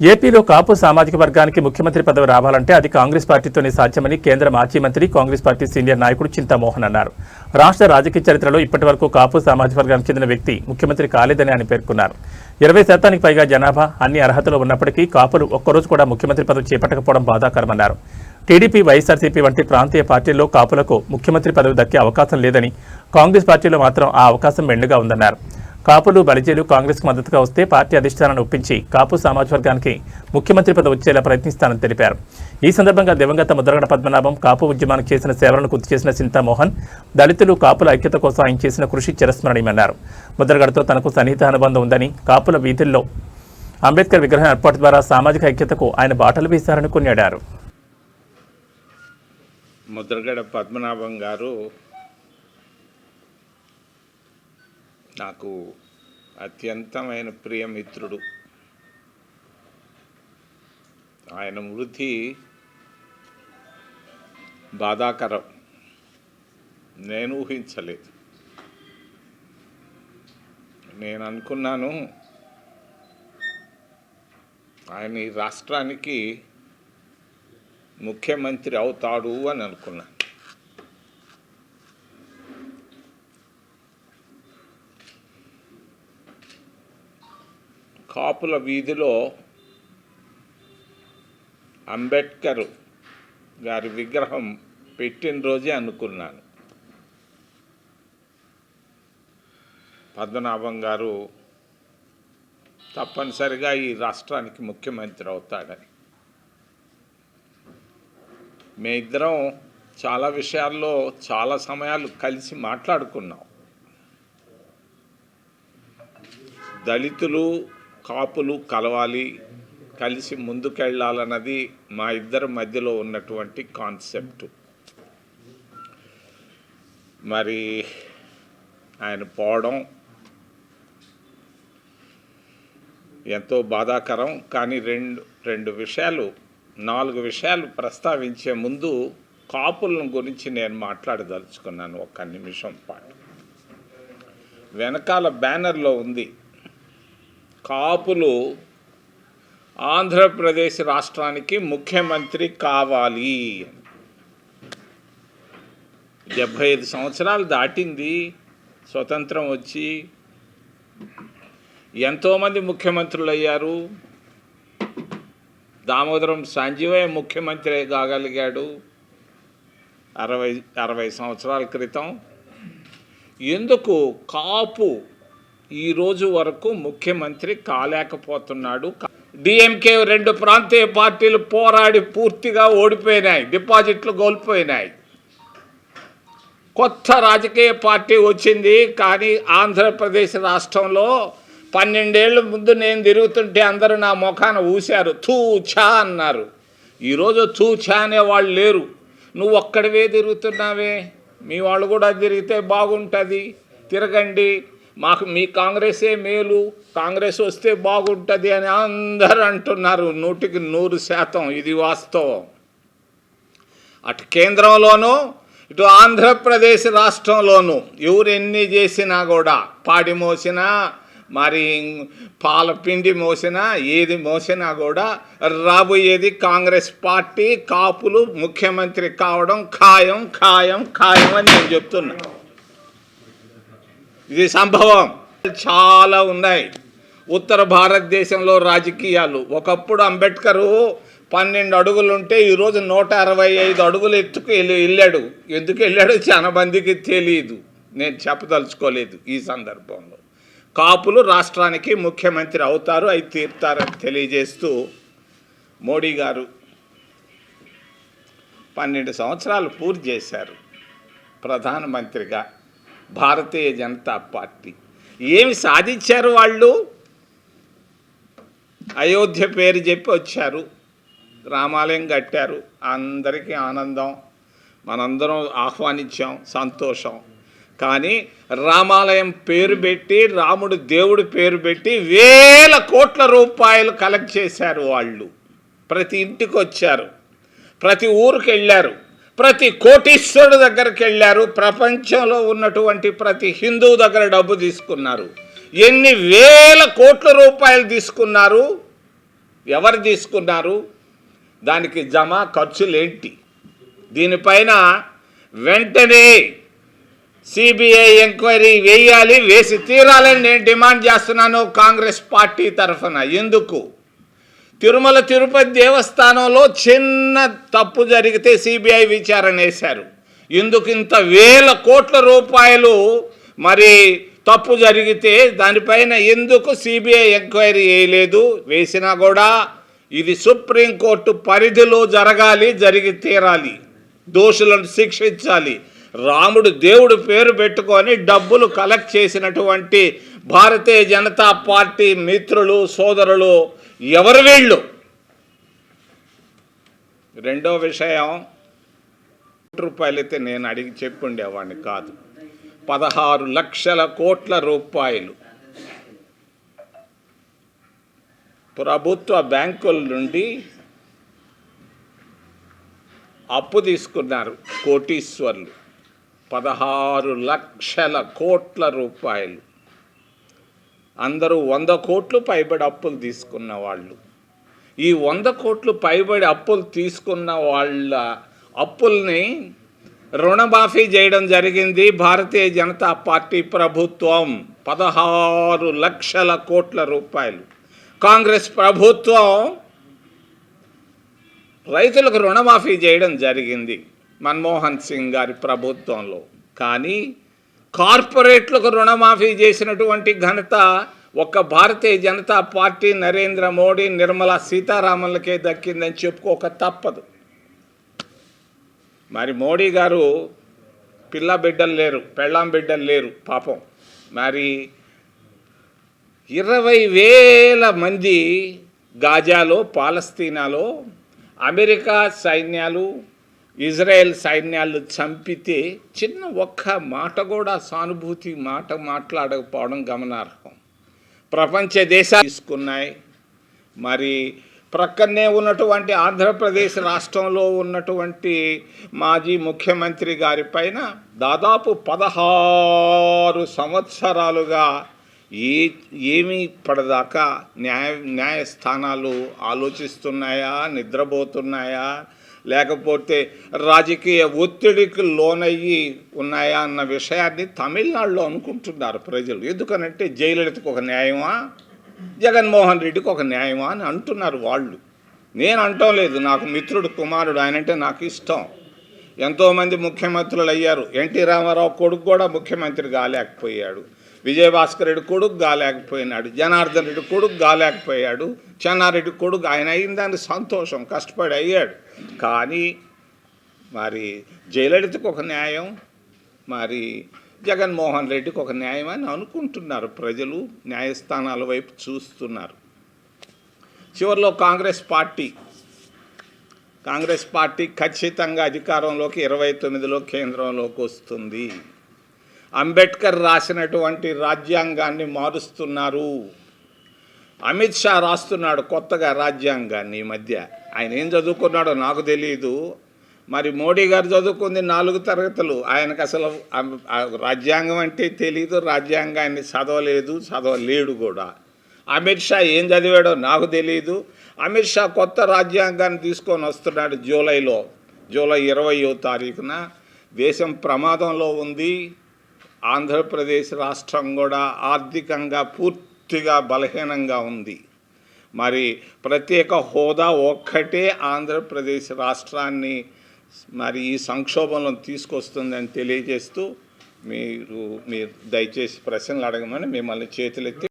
ఏపీలో కాపు సామాజిక వర్గానికి ముఖ్యమంత్రి పదవి రావాలంటే అది కాంగ్రెస్ పార్టీతోనే సాధ్యమని కేంద్ర మాజీ మంత్రి కాంగ్రెస్ పార్టీ సీనియర్ నాయకుడు చింతామోహన్ అన్నారు. రాష్ట్ర రాజకీయ చరిత్రలో ఇప్పటివరకు కాపు సామాజిక వర్గానికి చెందిన వ్యక్తి ముఖ్యమంత్రి కాలేదని ఆయన పేర్కొన్నారు. 20% పైగా జనాభా అన్ని అర్హతలు ఉన్నప్పటికీ కాపులు ఒక్కరోజు కూడా ముఖ్యమంత్రి పదవి చేపట్టకపోవడం బాధాకరమన్నారు. టీడీపీ, వైఎస్ఆర్సీపీ వంటి ప్రాంతీయ పార్టీల్లో కాపులకు ముఖ్యమంత్రి పదవి దక్కే అవకాశం లేదని, కాంగ్రెస్ పార్టీలో మాత్రం ఆ అవకాశం మెండుగా ఉందన్నారు. కాపులు, బలిజీలు కాంగ్రెస్కు మద్దతుగా వస్తే పార్టీ అధిష్టానాన్ని ఒప్పించి కాపు సామాజిక వర్గానికి ముఖ్యమంత్రి పదవి వచ్చేలా ప్రయత్నిస్తానని తెలిపారు. ఈ సందర్భంగా దివంగత ముద్రగడ పద్మనాభం కాపు ఉద్యమానికి చేసిన సేవలను గుర్తు చేసిన చింతామోహన్, దళితులు, కాపుల ఐక్యత కోసం ఆయన చేసిన కృషి చిరస్మరణీయమన్నారు. ముద్రగడతో తనకు సన్నిహిత అనుబంధం ఉందని, కాపుల వీధుల్లో అంబేద్కర్ విగ్రహం ఏర్పాటు ద్వారా సామాజిక ఐక్యతకు ఆయన బాటలు వేశారని కొనియాడారు. ముద్రగడ పద్మనాభం గారు నాకు అత్యంతమైన ప్రియమిత్రుడు. ఆయన మృతి బాధాకరం. నేను ఊహించలేదు. నేను అనుకున్నాను ఆయన ఈ రాష్ట్రానికి ముఖ్యమంత్రి అవుతాడు అని అనుకున్నాను. కాపుల వీధిలో అంబేద్కర్ గారి విగ్రహం పెట్టిన రోజే అనుకున్నాను పద్మనాభం గారు తప్పనిసరిగా ఈ రాష్ట్రానికి ముఖ్యమంత్రి అవుతాడని. మేమిద్దరం చాలా విషయాల్లో చాలా సమయాలు కలిసి మాట్లాడుకున్నాం. దళితులు, కాపులు కలవాలి, కలిసి ముందుకెళ్ళాలన్నది మా ఇద్దరి మధ్యలో ఉన్నటువంటి కాన్సెప్ట్. మరి ఆయన పోవడం ఎంతో బాధాకరం. కానీ నాలుగు విషయాలు ప్రస్తావించే ముందు కాపులను గురించి నేను మాట్లాడదలుచుకున్నాను ఒక్క నిమిషం పాటు. వెనకాల బ్యానర్లో ఉంది, కాపులు ఆంధ్రప్రదేశ్ రాష్ట్రానికి ముఖ్యమంత్రి కావాలి. 75 సంవత్సరాలు దాటింది స్వతంత్రం వచ్చి. ఎంతోమంది ముఖ్యమంత్రులు అయ్యారు. దామోదరం సంజీవయ్య ముఖ్యమంత్రి కాగలిగాడు 60 సంవత్సరాల క్రితం. ఎందుకు కాపు ఈరోజు వరకు ముఖ్యమంత్రి కాలేకపోతున్నాడు? డిఎంకే 2 ప్రాంతీయ పార్టీలు పోరాడి పూర్తిగా ఓడిపోయినాయి, డిపాజిట్లు కోల్పోయినాయి. కొత్త రాజకీయ పార్టీ వచ్చింది. కానీ ఆంధ్రప్రదేశ్ రాష్ట్రంలో 12 ఏళ్ళ ముందు నేను తిరుగుతుంటే అందరూ నా ముఖాన ఊశారు, తూ ఛా అన్నారు. ఈరోజు తూ ఛా అనేవాళ్ళు లేరు. నువ్వు ఒక్కడివే తిరుగుతున్నావే, మీ వాళ్ళు కూడా తిరిగితే బాగుంటుంది, తిరగండి, మాకు మీ కాంగ్రెసే మేలు, కాంగ్రెస్ వస్తే బాగుంటుంది అని అందరూ అంటున్నారు. 100కి 100% ఇది వాస్తవం. అటు కేంద్రంలోనూ ఇటు ఆంధ్రప్రదేశ్ రాష్ట్రంలోనూ ఎవరు ఎన్ని చేసినా కూడా, పాడి మోసినా, మరి పాలపిండి మోసినా, ఏది మోసినా కూడా రాబోయేది కాంగ్రెస్ పార్టీ, కాపులు ముఖ్యమంత్రి కావడం ఖాయం ఖాయం ఖాయం అని నేను చెప్తున్నా. ఇది సంభవం. చాలా ఉన్నాయి ఉత్తర భారతదేశంలో రాజకీయాలు. ఒకప్పుడు అంబేద్కరు 12 అడుగులుంటే ఈరోజు 165 అడుగులు ఎత్తుకు వెళ్ళాడు. ఎందుకు వెళ్ళాడో చాలా మందికి తెలియదు. నేను చెప్పదలుచుకోలేదు. ఈ సందర్భంలో కాపులు రాష్ట్రానికి ముఖ్యమంత్రి అవుతారు, అవి తీరుతారని తెలియజేస్తూ, మోడీ గారు 12 సంవత్సరాలు పూర్తి చేశారు ప్రధానమంత్రిగా. భారతీయ జనతా పార్టీ ఏమి సాధించారు? వాళ్ళు అయోధ్య పేరు చెప్పి వచ్చారు, రామాలయం కట్టారు, అందరికీ ఆనందం, మనందరం ఆహ్వానించాం, సంతోషం. కానీ రామాలయం పేరు పెట్టి, రాముడు దేవుడి పేరు పెట్టి వేల కోట్ల రూపాయలు కలెక్ట్ చేశారు వాళ్ళు. ప్రతి ఇంటికి వచ్చారు, ప్రతి ఊరికి వెళ్ళారు, ప్రతి కోటీశ్వరుడు దగ్గరికి వెళ్ళారు, ప్రపంచంలో ఉన్నటువంటి ప్రతి హిందువు దగ్గర డబ్బు తీసుకున్నారు. ఎన్ని వేల కోట్ల రూపాయలు తీసుకున్నారు? ఎవరు తీసుకున్నారు, దానికి జమ ఖర్చులేంటి, దీనిపైన వెంటనే సిబిఐ ఎంక్వైరీ వేయాలి, వేసి తీరాలని నేను డిమాండ్ చేస్తున్నాను కాంగ్రెస్ పార్టీ తరఫున. ఎందుకు తిరుమల తిరుపతి దేవస్థానంలో చిన్న తప్పు జరిగితే సిబిఐ విచారణ వేశారు, ఎందుకు ఇంత వేల కోట్ల రూపాయలు మరి తప్పు జరిగితే దానిపైన ఎందుకు సిబిఐ ఎంక్వైరీ వేయలేదు? వేసినా కూడా ఇది సుప్రీంకోర్టు పరిధిలో జరగాలి, జరిగి తీరాలి, దోషులను శిక్షించాలి. రాముడు దేవుడు పేరు పెట్టుకొని డబ్బులు కలెక్ట్ చేసినటువంటి భారతీయ జనతా పార్టీ మిత్రులు సోదరులు ఎవరు వీళ్ళు? రెండో విషయం, రూపాయలైతే నేను అడిగి చెప్పుండేవాడిని కాదు, 16 లక్షల కోట్ల రూపాయలు ప్రభుత్వ బ్యాంకుల నుండి అప్పు తీసుకున్నారు కోటీశ్వర్లు. 16 లక్షల కోట్ల రూపాయలు. అందరూ 100 కోట్లు పైబడి అప్పులు తీసుకున్న వాళ్ళు. ఈ 100 కోట్లు పైబడి అప్పులు తీసుకున్న వాళ్ళ అప్పుల్ని రుణమాఫీ చేయడం జరిగింది భారతీయ జనతా పార్టీ ప్రభుత్వం. 16 లక్షల కోట్ల రూపాయలు. కాంగ్రెస్ ప్రభుత్వం రైతులకు రుణమాఫీ చేయడం జరిగింది మన్మోహన్ సింగ్ గారి ప్రభుత్వంలో. కానీ కార్పొరేట్లకు రుణమాఫీ చేసినటువంటి ఘనత ఒక్క భారతీయ జనతా పార్టీ నరేంద్ర మోడీ నిర్మలా సీతారామన్లకే దక్కిందని చెప్పుకోక తప్పదు. మరి మోడీ గారు పిల్ల బిడ్డలు లేరు, పెళ్ళాం బిడ్డలు లేరు పాపం. మరి 20,000 మంది గాజాలో పాలస్తీనాలో అమెరికా సైన్యాలు ఇజ్రాయెల్ సైన్యాలు చంపితే చిన్న ఒక్క మాట కూడా సానుభూతి మాట మాట్లాడకపోవడం గమనార్హం. ప్రపంచ దేశాలు తీసుకున్నాయి. మరి ప్రక్కనే ఉన్నటువంటి ఆంధ్రప్రదేశ్ రాష్ట్రంలో ఉన్నటువంటి మాజీ ముఖ్యమంత్రి గారి పైన దాదాపు 16 సంవత్సరాలుగా ఏమీ ఇప్పటిదాకా న్యాయస్థానాలు ఆలోచిస్తున్నాయా, నిద్రపోతున్నాయా, లేకపోతే రాజకీయ ఒత్తిడికి లోనయ్యి ఉన్నాయా అన్న విషయాన్ని తమిళనాడులో అనుకుంటున్నారు ప్రజలు. ఎందుకనంటే జయలలితకు ఒక న్యాయమా, జగన్మోహన్ రెడ్డికి ఒక న్యాయమా అని అంటున్నారు వాళ్ళు. నేను అంటం లేదు, నాకు మిత్రుడు కుమారుడు, ఆయనంటే నాకు ఇష్టం. ఎంతోమంది ముఖ్యమంత్రులు అయ్యారు. ఎన్టీ రామారావు కొడుకు కూడా ముఖ్యమంత్రి కాలేకపోయాడు, విజయభాస్కర్ రెడ్డి కొడుకు కాలేకపోయినాడు, జనార్దన్ రెడ్డి కొడుకు కాలేకపోయాడు, చెన్నారెడ్డి కొడుకు ఆయన అయిన దానికి సంతోషం, కష్టపడి అయ్యాడు. కానీ మరి జయలలితకు ఒక న్యాయం, మరి జగన్మోహన్ రెడ్డికి ఒక న్యాయం అని అనుకుంటున్నారు ప్రజలు. న్యాయస్థానాల వైపు చూస్తున్నారు. చివరిలో కాంగ్రెస్ పార్టీ ఖచ్చితంగా అధికారంలోకి 29లో కేంద్రంలోకి వస్తుంది. అంబేద్కర్ రాసినటువంటి రాజ్యాంగాన్ని మారుస్తున్నారు. అమిత్ షా రాస్తున్నాడు కొత్తగా రాజ్యాంగాన్ని ఈ మధ్య. ఆయన ఏం చదువుకున్నాడో నాకు తెలియదు. మరి మోడీ గారు చదువుకుంది 4 తరగతులు. ఆయనకు అసలు రాజ్యాంగం అంటే తెలీదు, రాజ్యాంగాన్ని చదవలేడు కూడా. అమిత్ షా ఏం చదివాడో నాకు తెలియదు. అమిత్ షా కొత్త రాజ్యాంగాన్ని తీసుకొని వస్తున్నాడు జూలై 20వ తారీఖున. దేశం ప్రమాదంలో ఉంది. ఆంధ్రప్రదేశ్ రాష్ట్రం కూడా ఆర్థికంగా పూర్తిగా బలహీనంగా ఉంది. మరి ప్రత్యేక హోదా ఒక్కటే ఆంధ్రప్రదేశ్ రాష్ట్రాన్ని మరి ఈ సంక్షోభంలో తీసుకొస్తుందని తెలియజేస్తూ మీరు దయచేసి ప్రశ్నలు అడగమని మిమ్మల్ని చేతులెత్తి